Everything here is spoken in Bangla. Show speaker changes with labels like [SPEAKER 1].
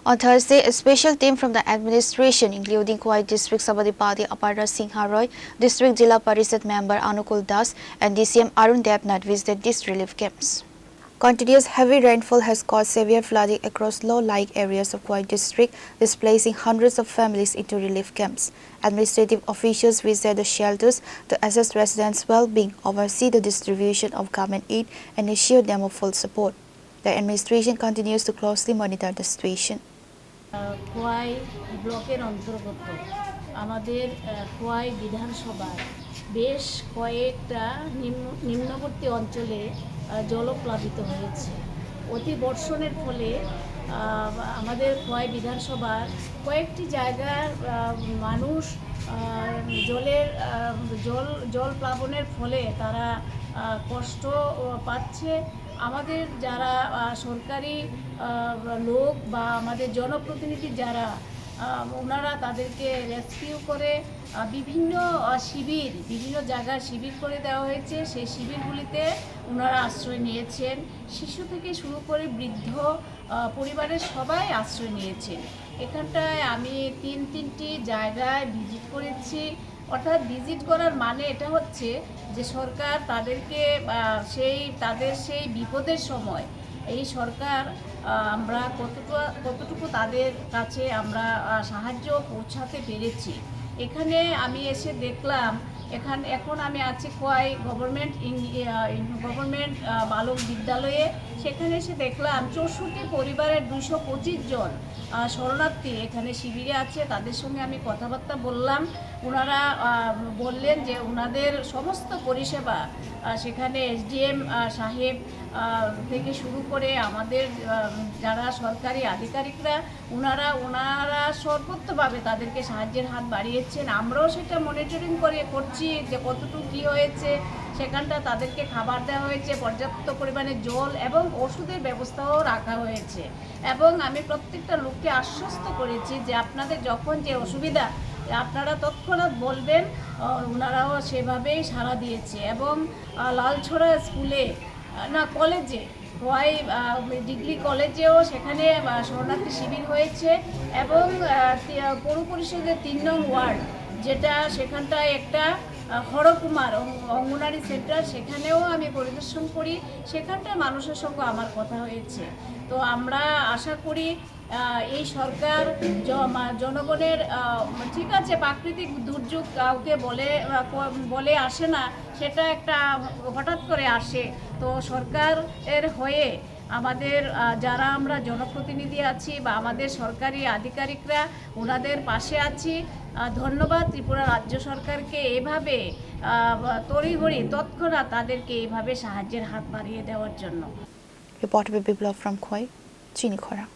[SPEAKER 1] On Thursday, a special team from the administration, including Khwaই District Sabadipati Aparna Singha Roy, District Jila Parishad member Anukul Das, and DCM Arun Debnath visited these relief camps. Continuous heavy rainfall has caused severe flooding across low-lying areas of Khwaই District, displacing hundreds of families into relief camps. Administrative officials visited the shelters to assess residents' well-being, oversee the distribution of government aid, and assure them of full support. The administration continues to closely monitor the situation.
[SPEAKER 2] Khowai ব্লকের অন্তর্গত আমাদের খোয়াই বিধানসভার বেশ কয়েকটা নিম্নবর্তী অঞ্চলে জলপ্লাবিত হয়েছে। অতি বর্ষণের ফলে আমাদের খোয়াই বিধানসভার কয়েকটি জায়গার মানুষ জল প্লাবনের ফলে তারা কষ্ট পাচ্ছে। আমাদের যারা সরকারি লোক বা আমাদের জনপ্রতিনিধি যারা ওনারা তাদেরকে রেস্কিউ করে বিভিন্ন জায়গায় শিবির করে দেওয়া হয়েছে। সেই শিবিরগুলিতে ওনারা আশ্রয় নিয়েছেন। শিশু থেকে শুরু করে বৃদ্ধ পরিবারের সবাই আশ্রয় নিয়েছেন। এখানটায় আমি তিনটি জায়গায় ভিজিট করেছি। অর্থাৎ ভিজিট করার মানে এটা হচ্ছে যে সরকার তাদেরকে তাদের সেই বিপদের সময় এই সরকার আমরা কতটুকু তাদের কাছে আমরা সাহায্য পৌঁছাতে পেরেছি। এখানে আমি এসে দেখলাম এখন আমি আছি খোয়াই গভর্নমেন্ট বালক বিদ্যালয়ে। সেখানে এসে দেখলাম 64 পরিবারের 225 জন শরণার্থী এখানে শিবিরে আছে। তাদের সঙ্গে আমি কথাবার্তা বললাম। ওনারা বললেন যে ওনাদের সমস্ত পরিষেবা সেখানে এসডিএম সাহেব থেকে শুরু করে আমাদের যারা সরকারি আধিকারিকরা ওনারা সর্বত্রভাবে তাদেরকে সাহায্যের হাত বাড়িয়েছেন। আমরাও সেটা মনিটরিং করছি যে কতটুকু কী হয়েছে। সেখানটা তাদেরকে খাবার দেওয়া হয়েছে, পর্যাপ্ত পরিমাণে জল এবং ওষুধের ব্যবস্থাও রাখা হয়েছে। এবং আমি প্রত্যেকটা লোককে আশ্বস্ত করেছি যে আপনাদের যখন যে অসুবিধা আপনারা তৎক্ষণাৎ বলবেন। ওনারাও সেভাবেই সাড়া দিয়েছে। এবং লালছড়া কলেজে খোয়াই ডিগ্রি কলেজেও সেখানে শরণার্থী শিবির হয়েছে। এবং পৌর পরিষদের 3 নং ওয়ার্ড যেটা সেখানটায় একটা হরকুমার অঙ্গনারী সেন্টার, সেখানেও আমি পরিদর্শন করি। সেখানটায় মানুষের সঙ্গে আমার কথা হয়েছে। তো আমরা আশা করি এই সরকার জনগণের ঠিক আছে, প্রাকৃতিক দুর্যোগ কাউকে বলে আসে না, সেটা একটা হঠাৎ করে আসে। তো সরকারের হয়ে আমাদের যারা আমরা জনপ্রতিনিধি আছি বা আমাদের সরকারি আধিকারিকরা ওনাদের পাশে আছি। ধন্যবাদ ত্রিপুরা রাজ্য সরকারকে এভাবে তড়িঘড়ি তৎক্ষণাৎ তাদেরকে এইভাবে সাহায্যের হাত বাড়িয়ে দেওয়ার জন্য।
[SPEAKER 1] Report by Biplov from Khwaই, Chini Khora.